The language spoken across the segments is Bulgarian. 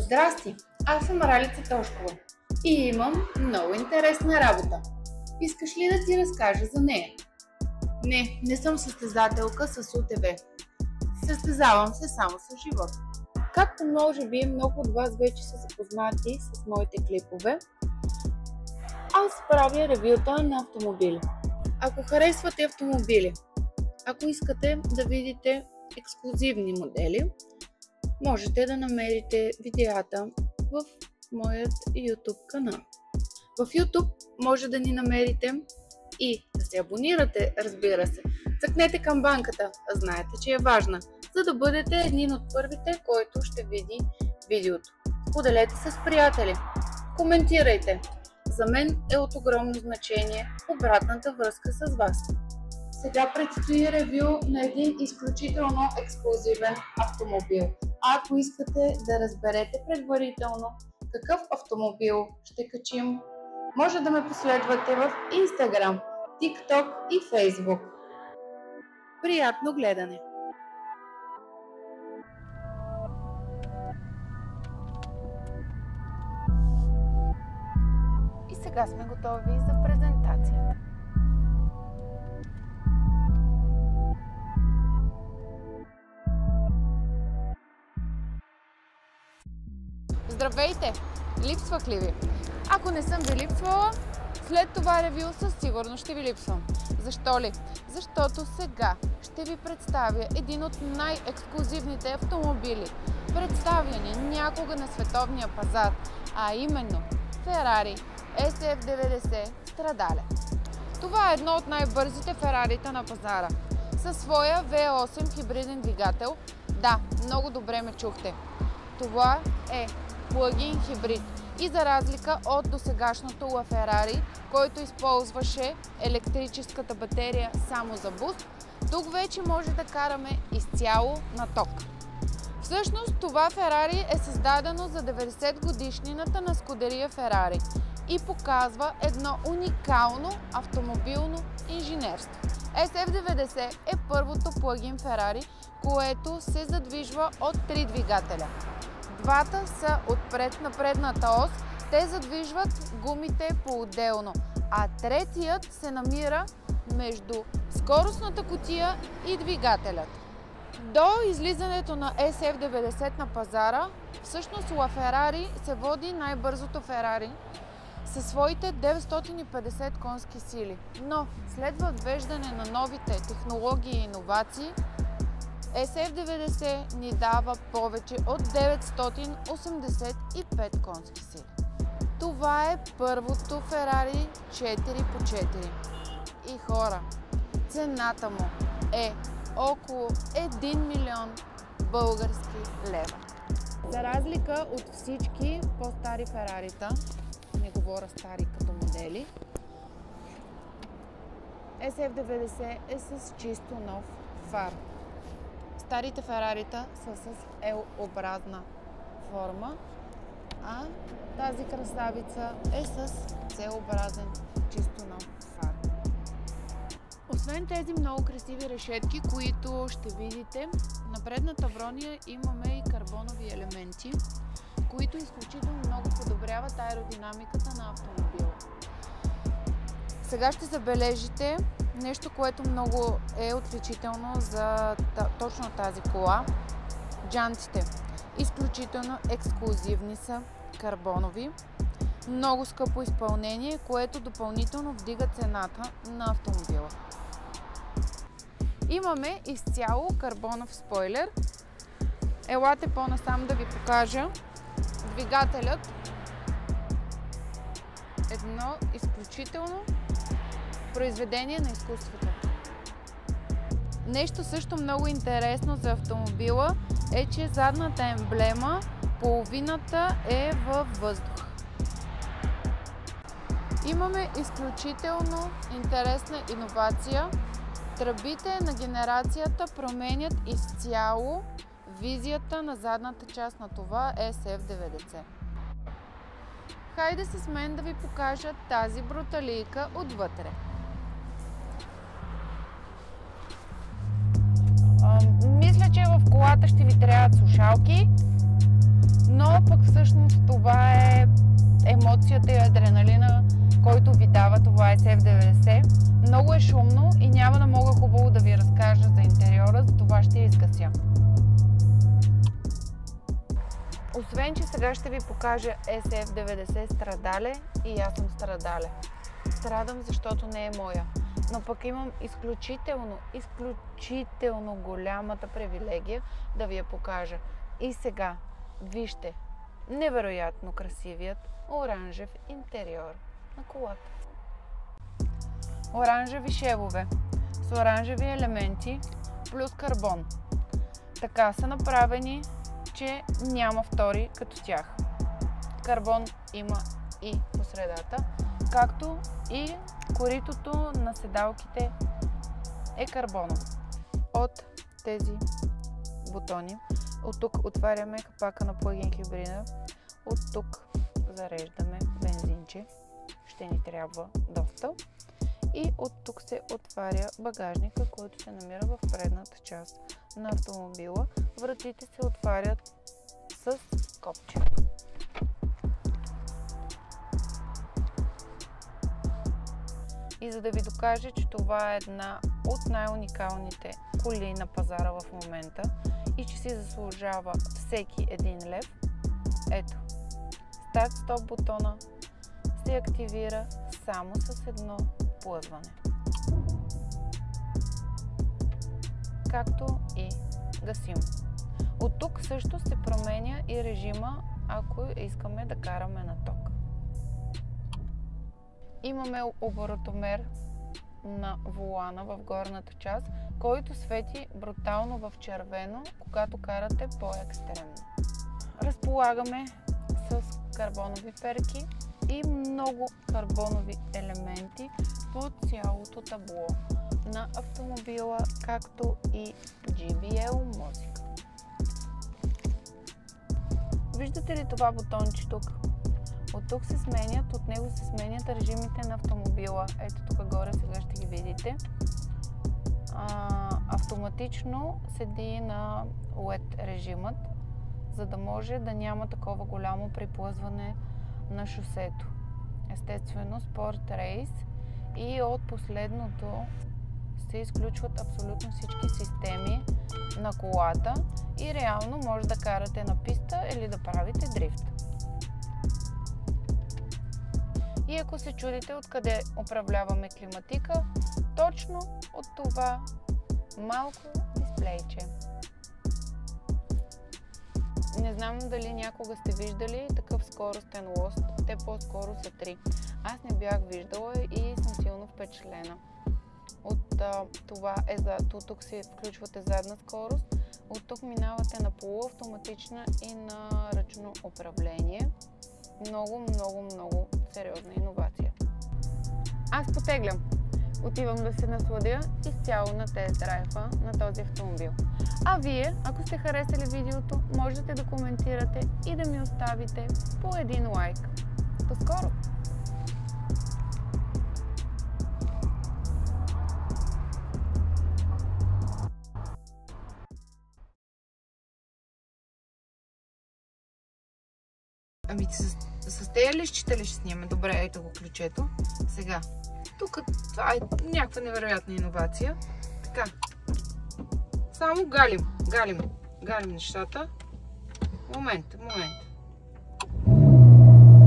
Здрасти! Аз съм Ралица Тошкова и имам много интересна работа. Искаш ли да ти разкажа за нея? Не съм състезателка с УТВ. Състезавам се само с живот. Както може би много от вас вече са запознати с моите клипове, аз правя ревюта на автомобили. Ако харесвате автомобили, ако искате да видите ексклузивни модели, можете да намерите видеята в моят YouTube канал. В YouTube може да ни намерите и да се абонирате, разбира се. Цъкнете камбанката, знаете, че е важна, за да бъдете един от първите, който ще види видеото. Споделете с приятели, коментирайте. За мен е от огромно значение обратната връзка с вас. Сега предстои ревю на един изключително ексклузивен автомобил. А ако искате да разберете предварително какъв автомобил ще качим, може да ме последвате в Instagram, TikTok и Facebook. Приятно гледане! И сега сме готови за презентацията. Здравейте! Липсвах ли ви? Ако не съм ви липсвала, след това ревю със сигурност ще ви липсвам. Защо ли? Защото сега ще ви представя един от най-ексклузивните автомобили, представяни някога на световния пазар, а именно Ferrari SF90 Stradale. Това е едно от най-бързите Ферарита на пазара. Със своя V8 хибриден двигател, да, много добре ме чухте. Това е плагин хибрид и за разлика от досегашното LaFerrari, който използваше електрическата батерия само за буст, тук вече може да караме изцяло на ток. Всъщност това Ферари е създадено за 90 годишнината на скудерия Ферари и показва едно уникално автомобилно инженерство. SF90 е първото плагин Ферари, което се задвижва от 3 двигателя. Двата са отпред на предната ос, те задвижват гумите по-отделно, а третият се намира между скоростната кутия и двигателят. До излизането на SF90 на пазара, всъщност LaFerrari се води най-бързото Ферари със своите 950 конски сили, но след въвеждане на новите технологии и иновации, SF90 ни дава повече от 985 конски сили. Това е първото Ферари 4x4. И хора, цената му е около 1 милион български лева. За разлика от всички по-стари Ферарита, не говоря стари като модели, SF90 е с чисто нов фар. Старите Ферарита са с L-образна форма, а тази красавица е с C-образен чисто нов фар. Освен тези много красиви решетки, които ще видите, на предната броня имаме и карбонови елементи, които изключително много подобряват аеродинамиката на автомобила. Сега ще забележите нещо, което много е отличително за точно тази кола. Джантите. Изключително ексклузивни са, карбонови. Много скъпо изпълнение, което допълнително вдига цената на автомобила. Имаме изцяло карбонов спойлер. Елате по-насам да ви покажа. Двигателят. Едно изключително произведение на изкуството. Нещо също много интересно за автомобила е, че задната емблема, половината е във въздух. Имаме изключително интересна иновация. Тръбите на генерацията променят изцяло визията на задната част на това SF90. Хайде с мен да ви покажа тази бруталийка отвътре. Мисля, че в колата ще ви трябват слушалки, но пък всъщност това е емоцията и адреналина, който ви дава това SF90. Много е шумно и няма да мога хубаво да ви разкажа за интериора, за това ще изгася. Освен, че сега ще ви покажа SF90 страдале, и аз съм страдале. Страдам, защото не е моя. Но пък имам изключително голямата привилегия да ви я покажа. И сега, вижте, невероятно красивият оранжев интериор на колата. Оранжеви шевове с оранжеви елементи плюс карбон. Така са направени, че няма втори като тях. Карбон има и по средата, както и коритото на седалките е карбоново. От тези бутони, от тук отваряме капака на плагин хибрида, от тук зареждаме бензинче, ще ни трябва доста, и от тук се отваря багажника, който се намира в предната част на автомобила. Вратите се отварят с копче. И за да ви докажа, че това е една от най-уникалните коли на пазара в момента и че си заслужава всеки един лев, ето, старт-стоп бутона се активира само с едно плъзване. Както и гасим. От тук също се променя и режима, ако искаме да караме на ток. Имаме оборотомер на волана в горната част, който свети брутално в червено, когато карате по-екстремно. Разполагаме с карбонови перки и много карбонови елементи по цялото табло на автомобила, както и JBL музика. Виждате ли това бутонче тук? От тук се сменят, от него се сменят режимите на автомобила. Ето тук горе, сега ще ги видите. Автоматично седи на LED режимът, за да може да няма такова голямо приплъзване на шосето. Естествено, Sport Race, и от последното се изключват абсолютно всички системи на колата и реално може да карате на писта или да правите дрифт. И ако се чудите откъде управляваме климатика, точно от това малко дисплейче. Не знам дали някога сте виждали такъв скоростен лост. Те по-скоро са 3. Аз не бях виждала и съм силно впечатлена. От това от тук се включвате задна скорост, от тук минавате на полуавтоматична и на ръчно управление. Много сериозна иновация. Аз потеглям. Отивам да се насладя изцяло на тест-драйва на този автомобил. А вие, ако сте харесали видеото, можете да коментирате и да ми оставите по един лайк. До скоро! Ами с тези лищите ли ще снимаме? Добре, ето го ключето. Сега. Тук това е някаква невероятна иновация. Така. Само галим нещата. Момент.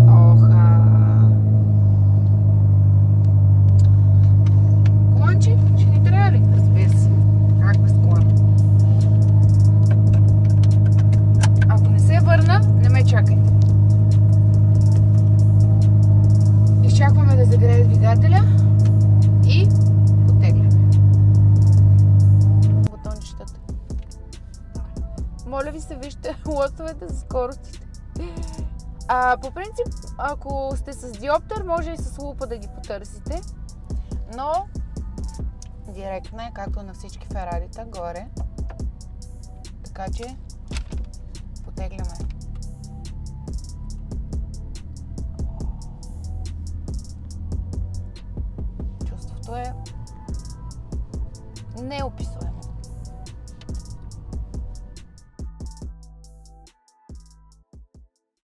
Оха. Коланче, ще ни трябва ли? Разбира се. Как без колан? Ако не се върна, не ме чакайте. Изчакваме да загрее двигателя и потегляме. Бутончетата. Моля ви се, вижте лостовете за скоростите. По принцип, ако сте с диоптър, може и с лупа да ги потърсите, но директна е, както на всички ферарита, горе. Така че потегляме. Чувството е неописуемо.